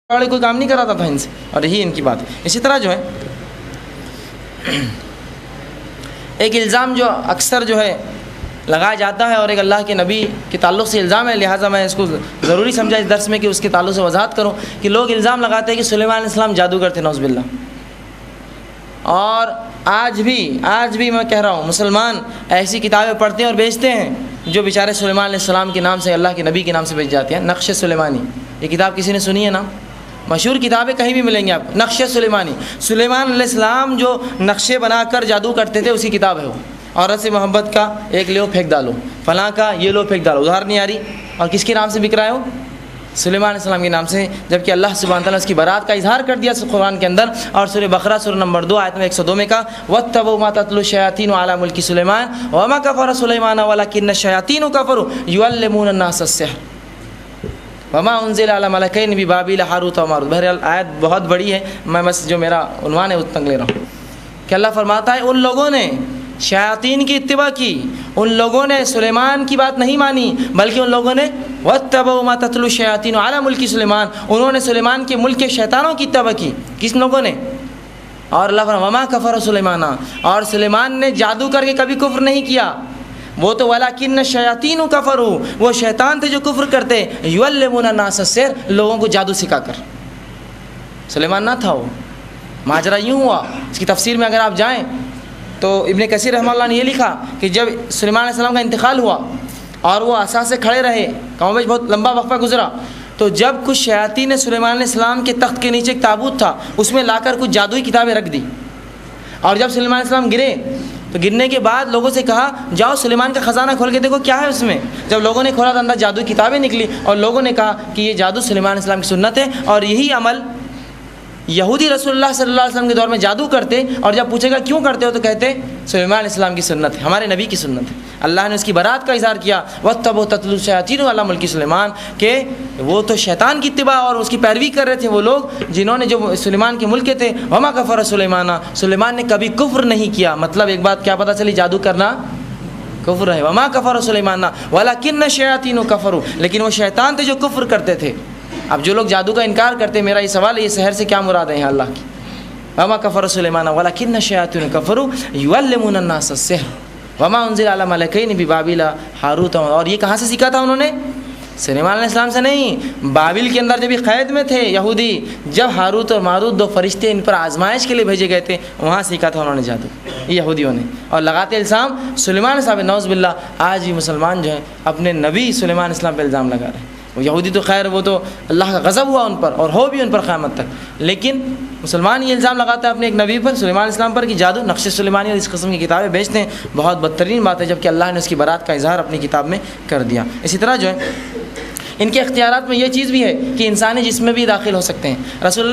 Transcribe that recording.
والے کوئی کام نہیں کراتا تھا ان سے، اور یہی ان کی بات ہے۔ اسی طرح جو ہے ایک الزام جو اکثر جو ہے لگایا جاتا ہے، اور ایک اللہ کے نبی کے تعلق سے الزام ہے، لہٰذا میں اس کو ضروری سمجھا اس درس میں کہ اس کے تعلق سے وضاحت کروں کہ لوگ الزام لگاتے ہیں کہ سلیمان علیہ السلام جادوگر تھے، نعوذ باللہ۔ اور آج بھی میں کہہ رہا ہوں مسلمان ایسی کتابیں پڑھتے ہیں اور بیچتے ہیں جو بیچارے سلیمان علیہ السلام کے نام سے، اللہ کے نبی کے نام سے بیچ جاتے ہیں۔ نقش سلیمانی، یہ کتاب کسی نے سنی ہے نا؟ مشہور کتابیں کہیں بھی ملیں گی آپ کو، نقش سلیمانی، سلیمان علیہ السلام جو نقشے بنا کر جادو کرتے تھے اسی کتاب ہے وہ۔ عورت سے محبت کا ایک لو پھینک ڈالو، فلاں کا یہ لو پھینک ڈالو، ادھار نہیں آ رہی، اور کس کے نام سے بک رہا ہے وہ؟ سلیمان علیہ السلام کے نام سے، جبکہ اللہ سبحانہ تعالیٰ اس کی برات کا اظہار کر دیا قرآن کے اندر، اور سورہ بقرہ سورہ نمبر 2 آیت میں 102 میں کہا وَاتَّبَعُوا مَا تَتْلُو الشَّيَاطِينُ عَلَىٰ مُلْكِ سُلَيْمَانَ وَمَا كَفَرَ سُلَيْمَانَ وَلَٰكِنَّ الشَّيَاطِينَ كَفَرُوا يُعَلِّمُونَ النَّاسَ السِّحْرَ وَمَا أُنزِلَ عَلَىٰ مَلَكَيْنِ بِبَابِلَ هَارُوتَ وَمَارُوتَ۔ بہرحال آیت بہت بڑی ہے، میں بس جو میرا عنوان ہے اتنا لے رہا ہوں کہ اللہ فرماتا ہے ان لوگوں نے شیاطین کی اتباع کی، ان لوگوں نے سلیمان کی بات نہیں مانی، بلکہ ان لوگوں نے وَاتَّبَعُوا مَا تَتْلُو الشَّيَاطِينُ عَلَىٰ مُلْكِ سُلَيْمَانَ، انہوں نے سلیمان کے ملک کے شیطانوں کی اتباع کی۔ کس لوگوں نے؟ اور اللہ فرماتا ہے وَمَا كَفَرَ سُلَيْمَانَ، اور سلیمان نے جادو کر کے کبھی کفر نہیں کیا، وہ تو وَلَٰكِنَّ الشَّيَاطِينُ كَفَرُوا، وہ شیطان تھے جو کفر کرتے، يُعَلِّمُونَ النَّاسَ السِّحْرَ، لوگوں کو جادو سکھا کر۔ سلیمان نہ تھا وہ، ماجرا یوں ہوا، اس کی تفسیر میں اگر آپ جائیں تو ابن کثیر رحمہ اللہ نے یہ لکھا کہ جب سلیمان علیہ السلام کا انتقال ہوا اور وہ عصا سے کھڑے رہے، کم بیش بہت لمبا وقفہ گزرا، تو جب کچھ شیاطین نے سلیمان علیہ السلام کے تخت کے نیچے ایک تابوت تھا، اس میں لا کر کچھ جادوئی کتابیں رکھ دی، اور جب سلیمان علیہ السلام گرے تو گرنے کے بعد لوگوں سے کہا جاؤ سلیمان کا خزانہ کھول کے دیکھو کیا ہے اس میں۔ جب لوگوں نے کھولا تو اندر جادوئی کتابیں نکلی، اور لوگوں نے کہا کہ یہ جادو سلیمان علیہ السلام کی سنت ہے، اور یہی عمل یہودی رسول اللہ صلی اللہ علیہ وسلم کے دور میں جادو کرتے، اور جب پوچھے گا کیوں کرتے ہو تو کہتے سلیمان علیہ السلام کی سنت ہے، ہمارے نبی کی سنت ہے۔ اللہ نے اس کی برات کا اظہار کیا وَاتَّبَعُوا تَتْلُو الشَّيَاطِينُ عَلَىٰ مُلْكِ سُلَيْمَانَ، کہ وہ تو شیطان کی اتباع اور اس کی پیروی کر رہے تھے وہ لوگ جنہوں نے جو سلیمان کے ملک کے تھے۔ وَمَا كَفَرَ سُلَيْمَانَ، سلیمان نے کبھی کفر نہیں کیا۔ مطلب ایک بات کیا پتہ چلی، جادو کرنا کفر ہے۔ وَمَا كَفَرَ سُلَيْمَانَ وَلَٰكِنَّ الشَّيَاطِينُ كَفَرُوا، لیکن وہ شیطان تھے جو کفر کرتے تھے۔ اب جو لوگ جادو کا انکار کرتے، میرا یہ سوال ہے یہ سحر سے کیا مراد ہے یہاں اللہ کی؟ وَمَا كَفَرَ سُلَيْمَانَ وَلَٰكِنَّ الشَّيَاطِينَ كَفَرُوا يُعَلِّمُونَ النَّاسَ السِّحْرَ وَمَا أُنزِلَ عَلَىٰ مَلَكَيْنِ بِبَابِلَ هَارُوتَ وَمَارُوتَ۔ اور یہ کہاں سے سیکھا تھا انہوں نے؟ سلیمان علیہ السلام سے نہیں، بابل کے اندر جب یہ قید میں تھے یہودی، جب ہاروت اور ماروت دو فرشتے ان پر آزمائش کے لیے بھیجے گئے تھے، وہاں سیکھا تھا انہوں نے جادو، یہ یہودیوں نے، اور لگاتے الزام سلیمان صاحب نعوذ باللہ۔ آج بھی مسلمان جو ہیں اپنے نبی سلیمان اسلام پہ الزام لگا رہے ہیں۔ وہ یہودی تو خیر وہ تو اللہ کا غضب ہوا ان پر اور ہو بھی ان پر قیامت تک، لیکن مسلمان یہ الزام لگاتا ہے اپنے ایک نبی پر سلیمان اسلام پر کہ جادو نقش سلیمانی اور اس قسم کی کتابیں بیچتے ہیں، بہت بدترین بات ہے، جبکہ اللہ نے اس کی برات کا اظہار اپنی کتاب میں کر دیا۔ اسی طرح جو ہے ان کے اختیارات میں یہ چیز بھی ہے کہ انسانی جسم میں بھی داخل ہو سکتے ہیں۔ رسول اللہ